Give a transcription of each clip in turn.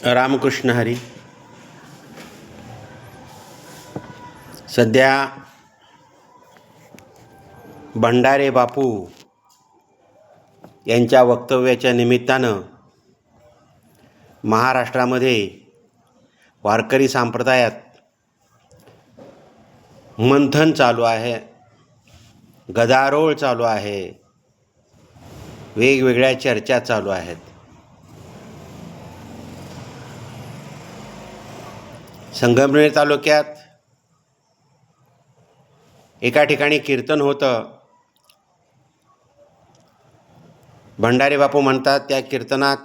रामकृष्ण हरी. सध्या भंडारे बापू यांच्या वक्तव्याच्या निमित्तानं महाराष्ट्रामध्ये वारकरी संप्रदायात मंथन चालू आहे, गदारोळ चालू आहे, वेगवेगळ्या चर्चा चालू आहेत. संगमनेर तालुक्यात एका ठिकाणी कीर्तन होतं. भंडारे बापू म्हणतात त्या कीर्तनात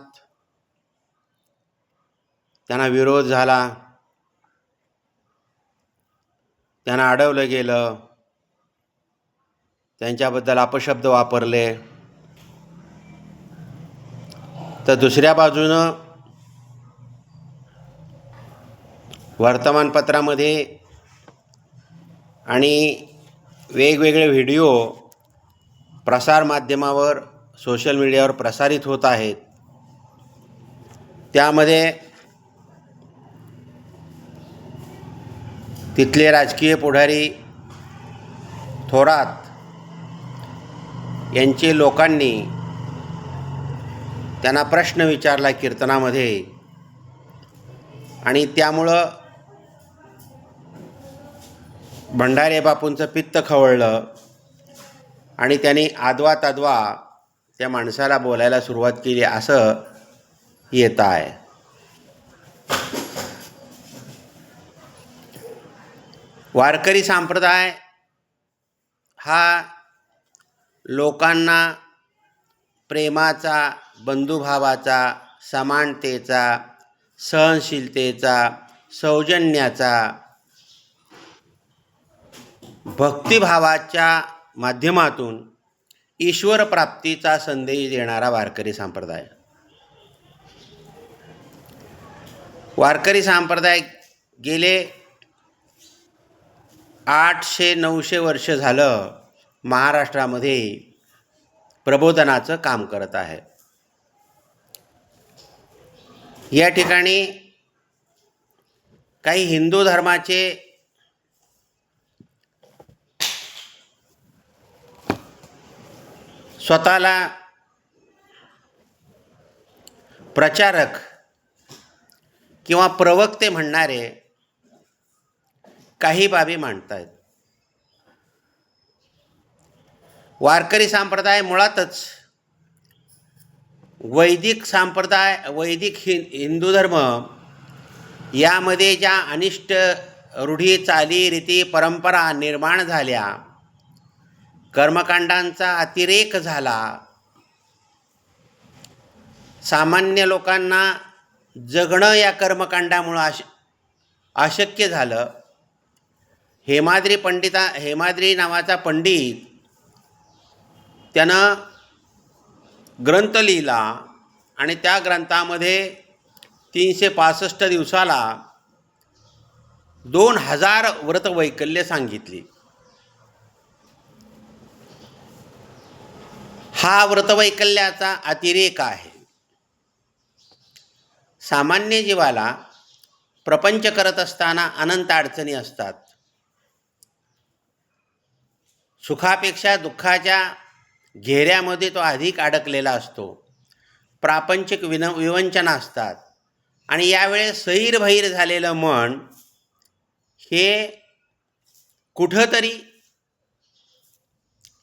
त्यांना विरोध झाला, त्यांना अडवलं गेलं, त्यांच्याबद्दल अपशब्द वापरले. तर दुसऱ्या बाजूनं वर्तमानपत्रामध्ये आणि वेगवेगळे व्हिडिओ प्रसारमाध्यमावर सोशल मीडियावर प्रसारित होत आहेत. त्यामध्ये तिथले राजकीय पुढारी थोरात यांचे लोकांनी त्यांना प्रश्न विचारला कीर्तनामध्ये, आणि त्यामुळं भंडारे बापूंचं पित्त खवळलं आणि त्यांनी आदवा तादवा त्या माणसाला बोलायला सुरुवात केली, असं येत आहे. वारकरी संप्रदाय हा लोकांना प्रेमाचा, बंधुभावाचा, समानतेचा, सहनशीलतेचा, सौजन्याचा, भक्तिभावाच्या माध्यमातून ईश्वर प्राप्तीचा संदेश देणारा वारकरी संप्रदाय. वारकरी संप्रदाय गेले 800-900 वर्ष झालं महाराष्ट्रामध्ये प्रबोधनाचं काम करत आहे. या ठिकाणी काही हिंदू धर्माचे स्वतःला प्रचारक किंवा प्रवक्ते म्हणणारे काही बाबी मांडतायत. वारकरी संप्रदाय मुळातच वैदिक संप्रदाय, वैदिक हिंदू धर्म यामध्ये ज्या अनिष्ट रूढी, चाली, रीती, परंपरा निर्माण झाल्या, कर्मकांडांचा अतिरेक झाला, सामान्य लोकांना जगणं या कर्मकांडामुळं अशक्य झालं. हेमाद्री नावाचा पंडित त्यानं ग्रंथ लिहिला आणि त्या ग्रंथामध्ये 365 दिवसाला 2000 व्रतवैकल्य सांगितली. हा व्रतवैकल्याचा अतिरेक आहे. सामान्य जीवाला प्रपंच करत असताना अनंत अडचणी असतात. सुखापेक्षा दुःखाच्या घेऱ्यामध्ये तो अधिक अडकलेला असतो. प्रापंचिक विवंचना असतात आणि यावेळेस सैरभैर झालेलं मन हे कुठंतरी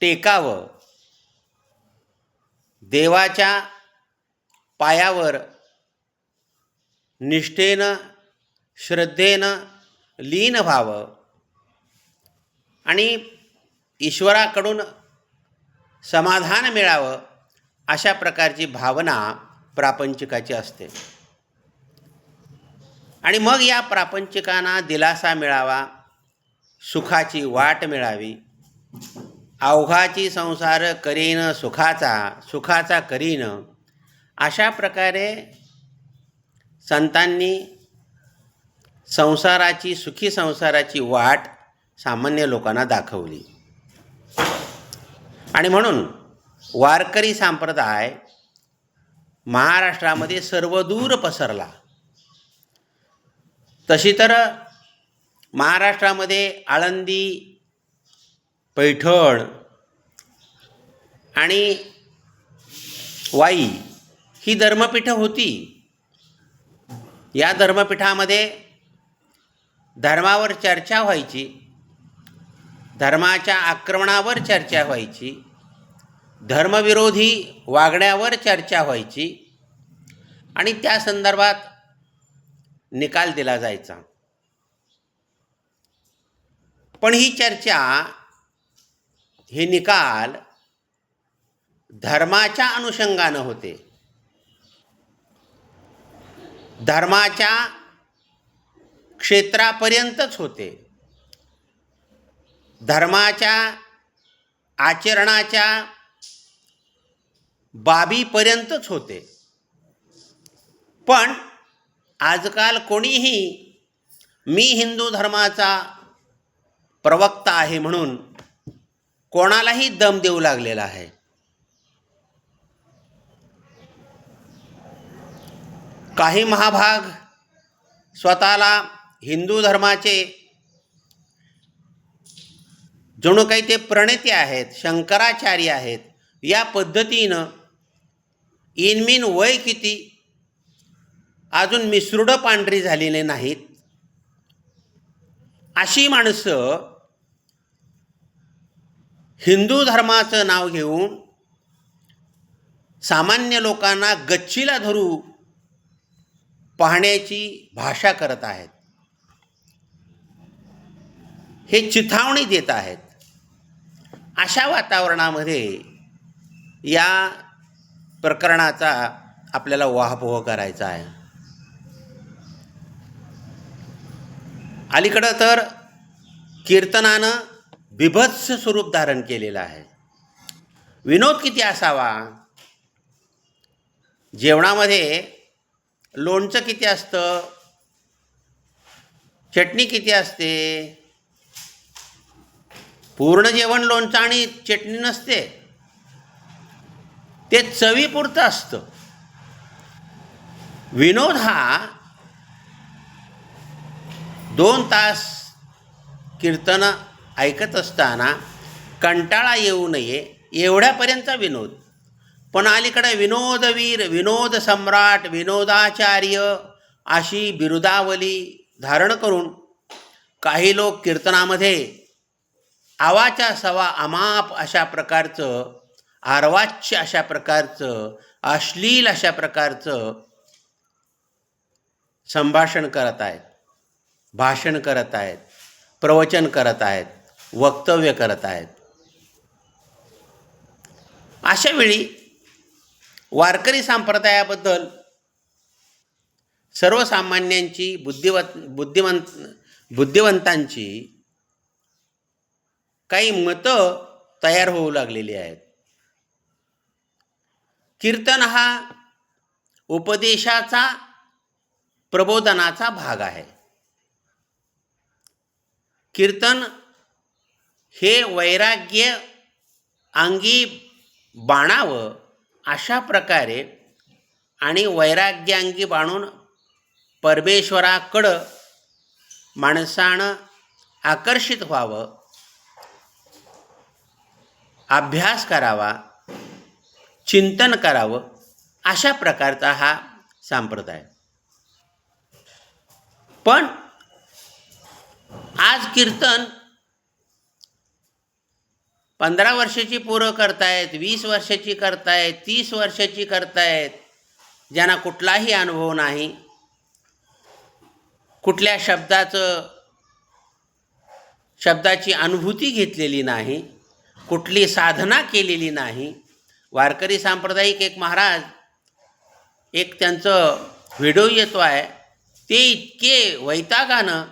टेकावं, देवाच्या पायावर निष्ठेनं, श्रद्धेनं लीन व्हावं आणि ईश्वराकडून समाधान मिळावं, अशा प्रकारची भावना प्रापंचिकाची असते. आणि मग या प्रापंचिकांना दिलासा मिळावा, सुखाची वाट मिळावी. अवघाची संसार करीन सुखाचा, सुखाचा करीन, अशा प्रकारे संतांनी सुखी संसाराची वाट सामान्य लोकांना दाखवली. आणि म्हणून वारकरी संप्रदाय महाराष्ट्रामध्ये सर्वदूर पसरला. तशी तर महाराष्ट्रामध्ये आळंदी, पैठण आणि वाई ही धर्मपीठं होती. या धर्मपीठामध्ये धर्मावर चर्चा व्हायची, धर्माच्या आक्रमणावर चर्चा व्हायची, धर्मविरोधी वागण्यावर चर्चा व्हायची आणि त्या संदर्भात निकाल दिला जायचा. पण ही चर्चा, हे निकाल धर्माच्या अनुषंगानं होते. धर्माच्या क्षेत्रापर्यंतच होते. धर्माच्या आचरणाच्या बाबीपर्यंतच होते. पण आजकाल कोणीही मी हिंदू धर्माचा प्रवक्ता आहे म्हणून कोणालाही दम देऊ लागलेला आहे. काही महाभाग स्वतःला हिंदू धर्माचे जणू काही ते प्रणेते आहेत, शंकराचार्य आहेत, या पद्धतीनं इनमीन वय किती अजून मिसरूडं पांढरी झालेले नाहीत, अशी माणसं हिंदू धर्माचं नाव घेऊन सामान्य लोकांना गच्चीला धरू पाहण्याची भाषा करत आहेत. हे चिथावणी देत आहेत. अशा वातावरणामध्ये या प्रकरणाचा आपल्याला उहापोह करायचा आहे. अलीकडं तर कीर्तनानं बिभत्स स्वरूप धारण केलेलं आहे. विनोद किती असावा, जेवणामध्ये लोणचं किती असतं, चटणी किती असते. पूर्ण जेवण लोणचं आणि चटणी नसते, ते चवीपुरतं असतं. विनोद हा 2 तास कीर्तन ऐकत असताना कंटाळा येऊ नये एवढ्यापर्यंतचा विनोद. पण अलीकडे विनोदवीर, विनोद सम्राट, विनोदाचार्य अशी बिरुदावली धारण करून काही लोक कीर्तनामध्ये आवाच्या सवा अमाप अशा प्रकारचं, अर्वाच्य अशा प्रकारचं, अश्लील अशा प्रकारचं संभाषण करत आहेत, भाषण करत आहेत, प्रवचन करत आहेत, वक्तव्य करत आहेत. अशा वेळी वारकरी संप्रदायाबद्दल सर्वसामान्यांची, बुद्धिवंतांची काही मतं तयार होऊ लागलेली आहेत. कीर्तन हा उपदेशाचा, प्रबोधनाचा भाग आहे. कीर्तन हे वैराग्य अंगी बाणावं अशा प्रकारे आणि वैराग्यांगी बाणून परमेश्वराकडं माणसानं आकर्षित व्हावं, अभ्यास करावा, चिंतन करावं, अशा प्रकारचा हा संप्रदाय. पण आज कीर्तन 15 वर्षाची पोरं करतायत, 20 वर्षाची करतायत, 30 वर्षाची करतायत, ज्यांना कुठलाही अनुभव नाही, कुठल्या शब्दाची अनुभूती घेतलेली नाही, कुठली साधना केलेली नाही. वारकरी सांप्रदायिक एक महाराज, एक त्यांचं व्हिडिओ येतो आहे, ते इतके वैतागानं,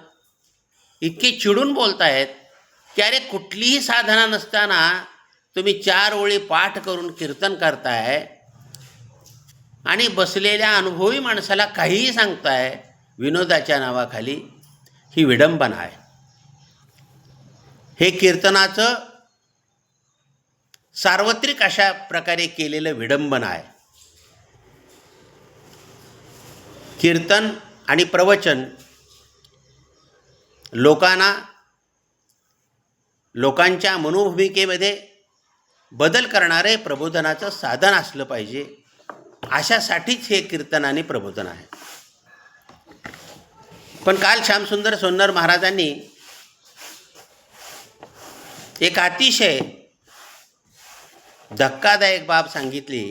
इतके चिडून बोलत आहेत की अरे कुठलीही साधना नसताना तुम्ही 4 ओळी पाठ करून कीर्तन करताय आणि बसलेल्या अनुभवी माणसाला काहीही सांगताय विनोदाच्या नावाखाली. ही विडंबना आहे. हे कीर्तनाचं सार्वत्रिक अशा प्रकारे केलेलं विडंबन आहे. कीर्तन आणि प्रवचन लोकांच्या मनोभूमिकेमध्ये बदल करणारे प्रबोधनाचं साधन असलं पाहिजे, अशासाठीच हे कीर्तन आणि प्रबोधन आहे. पण काल श्यामसुंदर सोन्नर महाराजांनी एक अतिशय धक्कादायक बाब सांगितली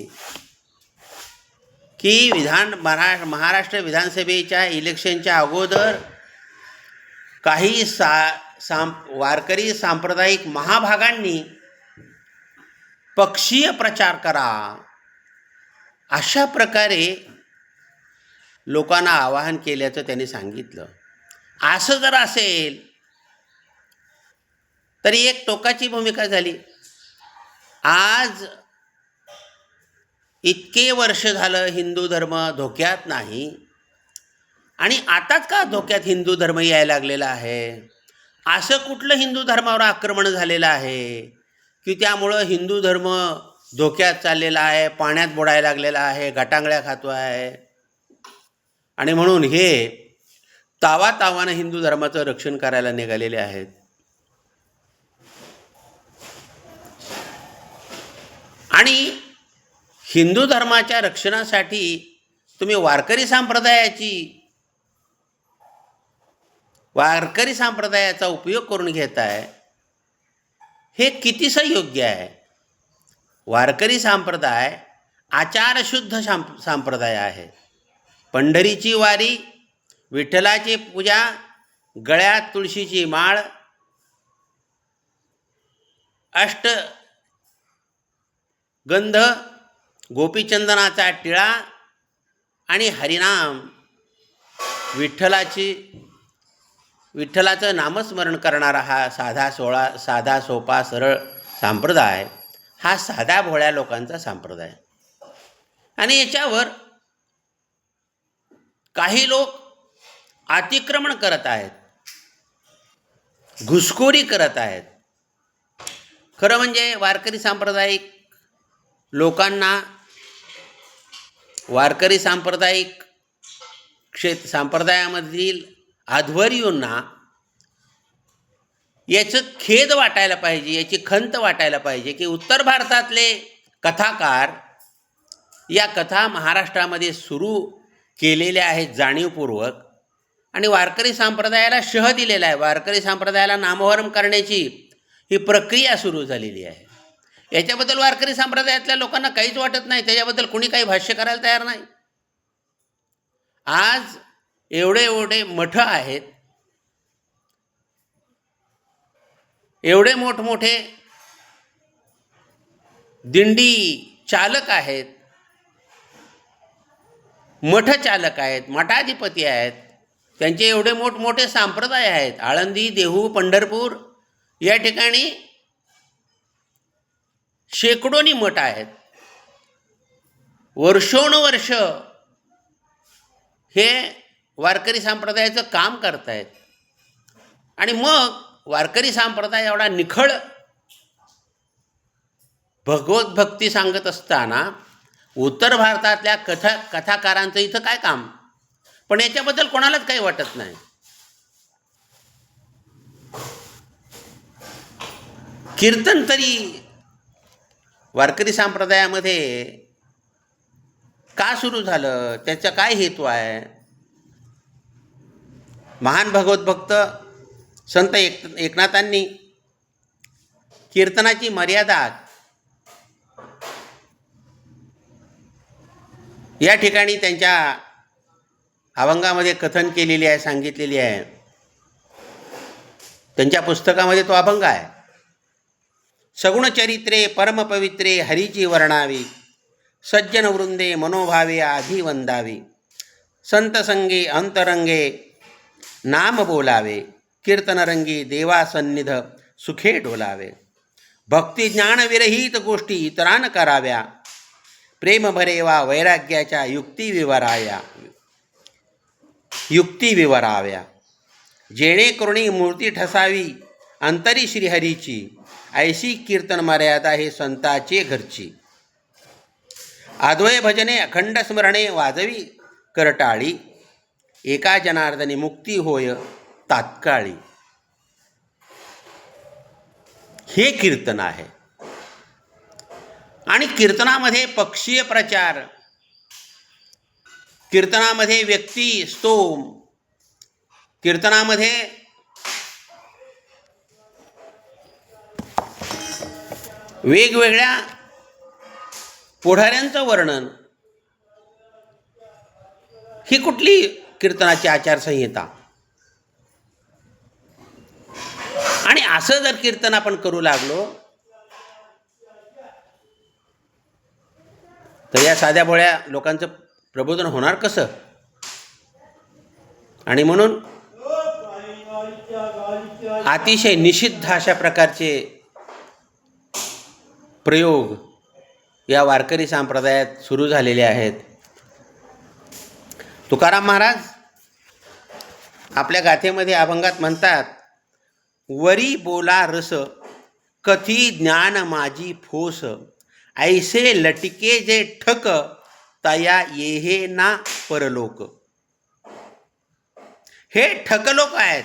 की महाराष्ट्र विधानसभेच्या इलेक्शनच्या अगोदर काही वारकरी सांप्रदायिक महाभागांनी पक्षीय प्रचार करा, अशा प्रकारे लोकांना आवाहन केल्याचं त्यांनी सांगितलं. असं जर असेल तरी एक टोकाची भूमिका झाली. आज इतके वर्ष झालं हिंदू धर्म धोक्यात नाही, आणि आताच का धोक्यात हिंदू धर्म यायला लागलेला आहे? असं कुठलं हिंदू धर्मावर आक्रमण झालेलं आहे की त्यामुळं हिंदू धर्म धोक्यात चाललेला आहे, पाण्यात बुडायला लागलेला आहे, गटांगळ्या खातो आहे, आणि म्हणून हे तावातावानं हिंदू धर्माचं रक्षण करायला निघालेले आहेत? आणि हिंदू धर्माच्या रक्षणासाठी तुम्ही वारकरी संप्रदायाचा उपयोग करून घेताय, हे कितीसं योग्य आहे? वारकरी संप्रदाय आचारशुद्ध संप्रदाय आहे. पंढरीची वारी, विठ्ठलाची पूजा, गळ्यात तुळशीची माळ, अष्टगंध, गोपीचंदनाचा टिळा आणि हरिनाम, विठ्ठलाचं नामस्मरण करणारा हा साधा सोपा सरळ संप्रदाय, हा साध्या भोळ्या लोकांचा संप्रदाय. आणि याच्यावर काही लोक अतिक्रमण करत आहेत, घुसखोरी करत आहेत. खरं म्हणजे वारकरी सांप्रदायिक लोकांना, वारकरी सांप्रदायिक संप्रदायामधील अध्वर्यूंना याचं खेद वाटायला पाहिजे, याची खंत वाटायला पाहिजे की उत्तर भारतातले कथाकार या कथा महाराष्ट्रामध्ये सुरू केलेल्या आहेत जाणीवपूर्वक, आणि वारकरी संप्रदायाला शह दिलेला आहे. वारकरी संप्रदायाला नामोहरम करण्याची ही प्रक्रिया सुरू झालेली आहे. याच्याबद्दल वारकरी संप्रदायातल्या लोकांना काहीच वाटत नाही, त्याच्याबद्दल कुणी काही भाष्य करायला तयार नाही. आज एवढे मठ आहेत, एवढे मोठमोठे दिंडी चालक आहेत, मठ चालक आहेत, मठाधिपती आहेत, त्यांचे एवढे मोठमोठे संप्रदाय आहेत. आळंदी, देहू, पंढरपूर या ठिकाणी शेकडोनी मठ आहेत. वर्षोनवर्ष हे वारकरी संप्रदायाचं काम करतायत. आणि मग वारकरी संप्रदाय एवढा निखळ भगवत भक्ती सांगत असताना उत्तर भारतातल्या कथाकारांचं इथं काय काम? पण याच्याबद्दल कोणालाच काही वाटत नाही. कीर्तन तरी वारकरी संप्रदायामध्ये का सुरू झालं, त्याचा काय हेतू आहे? महान भगवत भक्त संत एकनाथांनी कीर्तनाची मर्यादा या ठिकाणी त्यांच्या अभंगामध्ये कथन केलेली आहे, सांगितलेली आहे. त्यांच्या पुस्तकामध्ये तो अभंग आहे. सगुण चरित्रे परमपवित्रे हरीची वर्णावी, सज्जन वृंदे मनोभावे आधी वंदावी, संत संगे अंतरंगे नाम बोलावे, कीर्तनरंगी देवा सन्निध सुखे डोलावे, भक्ती ज्ञान विरहित गोष्टी इतरान कराव्या, प्रेम भरेवा वैराग्याच्या युक्ती विवराव्या, जेणेकरुणी मूर्ती ठसावी अंतरी श्रीहरीची, ऐशी कीर्तन मर्यादा हे संताचे घरची, अद्वय भजने अखंड स्मरणे वाजवी करटाळी, एका जनार्दनी मुक्ती होय तात्काळी. हे कीर्तन आहे. आणि कीर्तनामध्ये पक्षीय प्रचार, कीर्तनामध्ये व्यक्ती स्तोम, कीर्तनामध्ये वेगवेगळ्या पुढाऱ्यांचं वर्णन, ही कुठली कीर्तनाची आचारसंहिता? आणि असं जर कीर्तन आपण करू लागलो तर या साध्या भोळ्या लोकांचं प्रबोधन होणार कसं? आणि म्हणून अतिशय निषिद्ध अशा प्रकारचे प्रयोग या वारकरी संप्रदायात सुरू झालेले आहेत. तुकाराम महाराज आपल्या गाथेमध्ये अभंगात म्हणतात, वरी बोला रस कथी ज्ञान माझी फोस, ऐसे लटके जे ठक तया येहे ना परलोक. हे ठक लोक आहेत.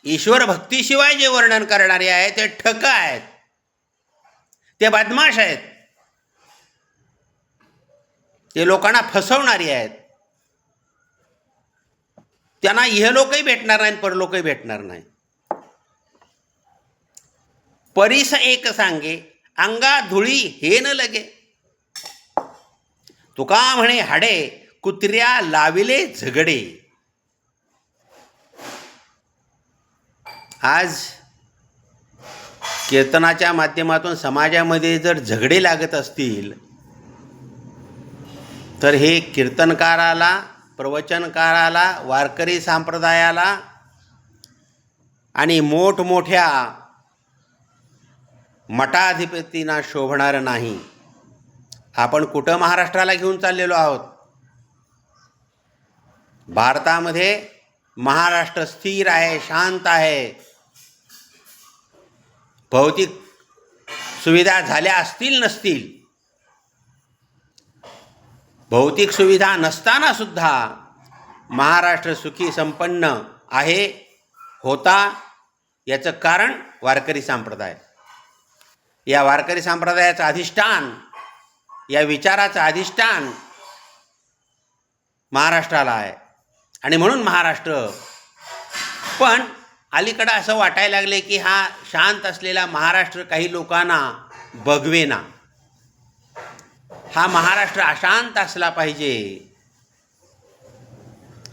ईश्वर भक्तीशिवाय जे वर्णन करणारे आहेत ते ठक आहेत, ते बदमाश आहेत, ते लोकांना फसवणारी आहेत. त्यांना इहलोकही भेटणार नाही, परलोकही भेटणार नाही. परीस एक सांगे अंगा धुळी हे न लगे, तुका म्हणे हाडे कुत्र्या लाविले झगडे. आज कीर्तनाच्या माध्यमातून समाजामध्ये जर झगडे लागत असतील तर हे कीर्तनकाराला, प्रवचनकाराला, वारकरी संप्रदायाला आणि मोठमोठ्या मठाधिपतींना शोभणार नाही. आपण कुठं महाराष्ट्राला घेऊन चाललेलो आहोत? भारतामध्ये महाराष्ट्र स्थिर आहे, शांत आहे. भौतिक सुविधा झाल्या असतील नसतील, भौतिक सुविधा नसताना सुद्धा महाराष्ट्र सुखी संपन्न आहे, होता. याचं कारण वारकरी संप्रदाय. या वारकरी संप्रदायाचं अधिष्ठान, या विचाराचं अधिष्ठान महाराष्ट्राला आहे. आणि म्हणून महाराष्ट्र, पण अलीकडं असं वाटायला लागले की हा शांत असलेला महाराष्ट्र काही लोकांना बघवेना. हा महाराष्ट्र अशांत असला पाहिजे,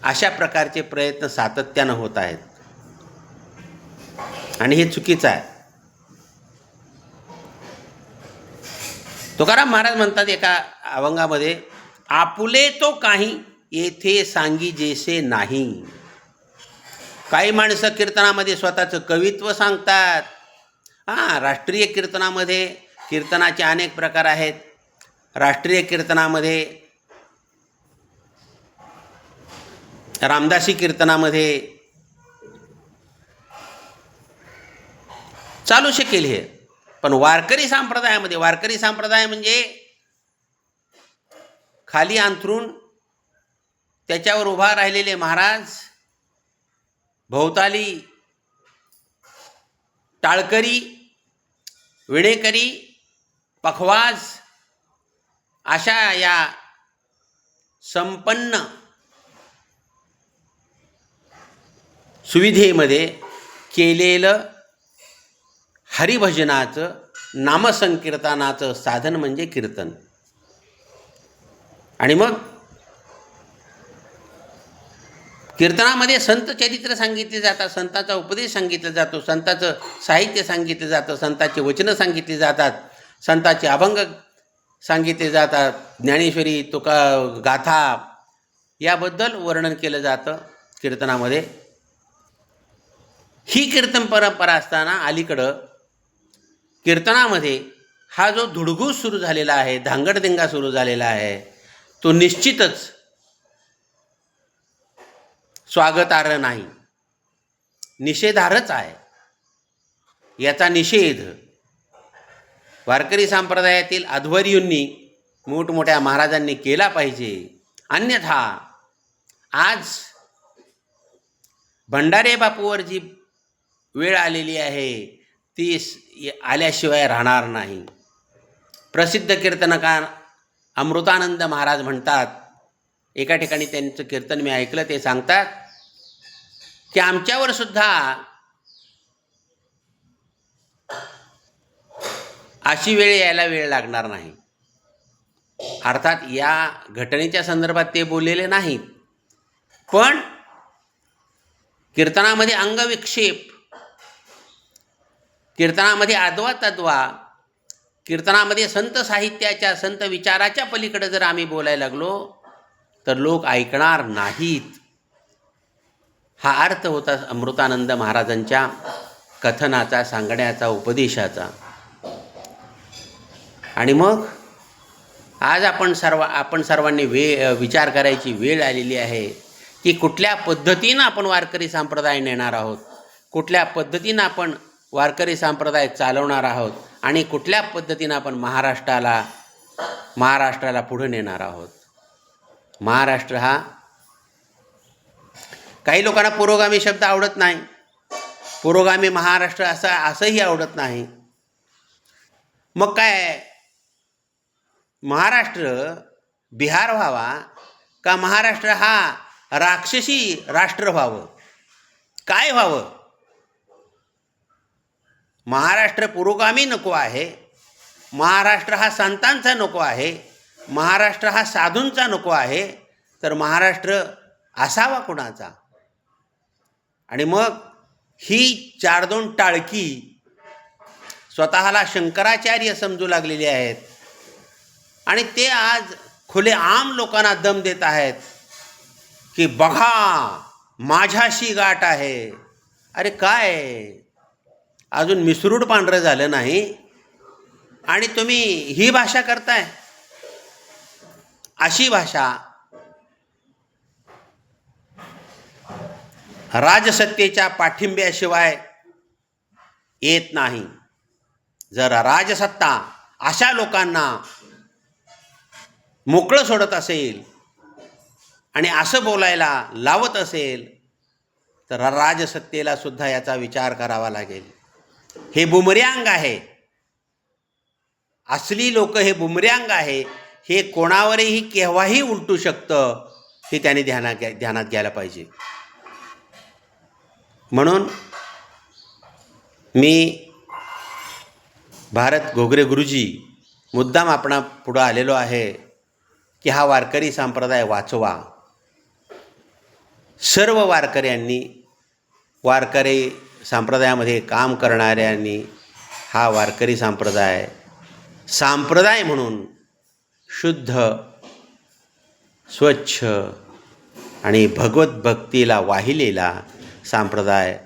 अशा प्रकारचे प्रयत्न सातत्यानं होत आहेत. आणि हे चुकीचं आहे. तुकाराम महाराज म्हणतात एका अभंगामध्ये, आपुले तो काही येथे सांगी जेसे नाही. काही माणसं कीर्तनामध्ये स्वतःचं कवित्व सांगतात. राष्ट्रीय कीर्तनामध्ये कीर्तनाचे अनेक प्रकार आहेत. राष्ट्रीय कीर्तनामध्ये, रामदासी कीर्तनामध्ये चालू शकेल हे. पण वारकरी संप्रदायामध्ये, वारकरी संप्रदाय म्हणजे खाली अंथरून त्याच्यावर उभा राहिलेले महाराज, भोवताली टाळकरी, विणेकरी, पखवाज अशा या संपन्न सुविधेमध्ये केलेलं हरिभजनाचं, नामसंकीर्तनाचं साधन म्हणजे कीर्तन. आणि मग कीर्तनामध्ये संत चरित्र सांगितले जातात, संतांचा उपदेश सांगितला जातो, संतांचं साहित्य सांगितलं जातं, संतांची वचनं सांगितली जातात, संतांचे अभंग सांगितले जातात, ज्ञानेश्वरी, तुका, गाथा याबद्दल वर्णन केलं जातं कीर्तनामध्ये. ही कीर्तन परंपरा असताना अलीकडं कीर्तनामध्ये हा जो धुडगूस सुरू झालेला आहे, धांगडधिंगा सुरू झालेला आहे, तो निश्चितच स्वागतार्ह नाही, निषेधार्हच आहे. याचा निषेध वारकरी संप्रदायातील अध्वर्यूंनी, मोठमोठ्या महाराजांनी केला पाहिजे. अन्यथा आज भंडारे बापूवर जी वेळ आलेली आहे, ती आल्याशिवाय राहणार नाही. प्रसिद्ध कीर्तनकार अमृतानंद महाराज म्हणतात, एका ठिकाणी त्यांचं कीर्तन मी ऐकलं, ते सांगतात की आमच्यावर सुद्धा अशी वेळ यायला वेळ लागणार नाही. अर्थात या घटनेच्या संदर्भात ते बोललेले नाहीत, पण कीर्तनामध्ये अंगविक्षेप, कीर्तनामध्ये आदवा तद्वा, कीर्तनामध्ये संत साहित्याच्या, संत विचाराच्या पलीकडे जर आम्ही बोलायला लागलो तर लोक ऐकणार नाहीत. हा अर्थ होता अमृतानंद महाराजांच्या कथनाचा, सांगण्याचा, उपदेशाचा. आणि मग आज आपण सर्वांनी विचार करायची वेळ आलेली आहे की कुठल्या पद्धतीनं आपण वारकरी संप्रदाय नेणार आहोत, कुठल्या पद्धतीनं आपण वारकरी संप्रदाय चालवणार आहोत आणि कुठल्या पद्धतीनं आपण महाराष्ट्राला पुढे नेणार आहोत. महाराष्ट्र हा, काही लोकांना पुरोगामी शब्द आवडत नाही, पुरोगामी महाराष्ट्र असंही आवडत नाही. मग काय, महाराष्ट्र बिहार व्हावा का महाराष्ट्र हा राक्षसी राष्ट्र व्हावं? काय व्हावं? महाराष्ट्र पुरोगामी नको आहे, महाराष्ट्र हा संतांचा नको आहे, महाराष्ट्र हा साधूंचा नको आहे, तर महाराष्ट्र असावा कुणाचा? आणि मग ही 4-2 टाळकी स्वतःला शंकराचार्य समजू लागलेली आहेत आणि ते आज खुलेआम लोकांना दम देत आहेत की बघा माझ्याशी गाठ आहे. अरे काय, अजून मिसरूड पांढरं झालं नाही आणि तुम्ही ही भाषा करताय? अशी भाषा राजसत्तेच्या पाठिंब्याशिवाय येत नाही. जर राजसत्ता अशा लोकांना मोकळं सोडत असेल आणि असं बोलायला लावत असेल तर राजसत्तेला सुद्धा याचा विचार करावा लागेल. हे बुमरँग आहे, असली लोक हे बुमरँग आहे, हे कोणावरही केव्हाही उलटू शकतं, हे त्याने ध्यानात घ्यायला पाहिजे. म्हणून मी भारत घोगरे गुरुजी मुद्दाम आपणा पुढं आलेलो आहे की हा वारकरी संप्रदाय वाचवा. सर्व वारकऱ्यांनी, वारकरी संप्रदायामध्ये काम करणाऱ्यांनी हा वारकरी संप्रदाय म्हणून शुद्ध, स्वच्छ आणि भगवत भक्तीला वाहिलेला संप्रदाय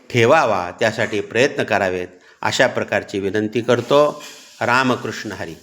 ठेवावा, त्यासाठी प्रयत्न करावेत, अशा प्रकारची विनंती करतो. रामकृष्ण हरी.